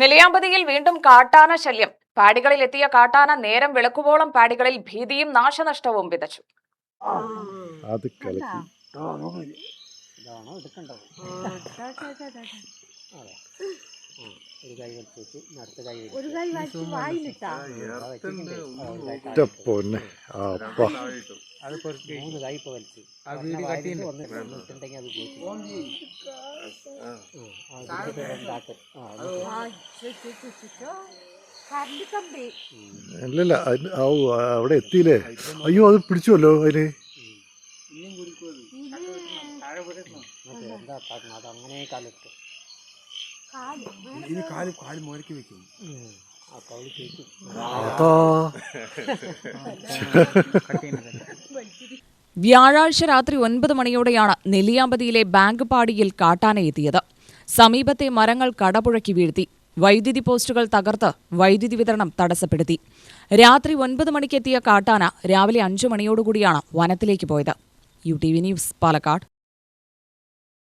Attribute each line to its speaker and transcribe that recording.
Speaker 1: നെല്ലിയാമ്പതിയിൽ വീണ്ടും കാട്ടാന ശല്യം. പാടികളിലെത്തിയ കാട്ടാന നേരം വെളുക്കുവോളം പാടികളിൽ ഭീതിയും നാശനഷ്ടവും വിതച്ചു.
Speaker 2: അത് കലക്കി പൊന്നെ അല്ലല്ല അവിടെ എത്തിയില്ലേ. അയ്യോ അത് പിടിച്ചുവല്ലോ അതില്.
Speaker 1: വ്യാഴാഴ്ച രാത്രി 9 മണിയോടെയാണ് നെല്ലിയാമ്പതിയിലെ ബാങ്ക് പാടിയിൽ കാട്ടാന എത്തിയത്. സമീപത്തെ മരങ്ങൾ കടപുഴക്കി വീഴ്ത്തി. വൈദ്യുതി പോസ്റ്റുകൾ തകർത്ത് വൈദ്യുതി വിതരണം തടസ്സപ്പെടുത്തി. രാത്രി 9 മണിക്കെത്തിയ കാട്ടാന രാവിലെ 5 മണിയോടുകൂടിയാണ് വനത്തിലേക്ക് പോയത്. UTV news, Palakkad.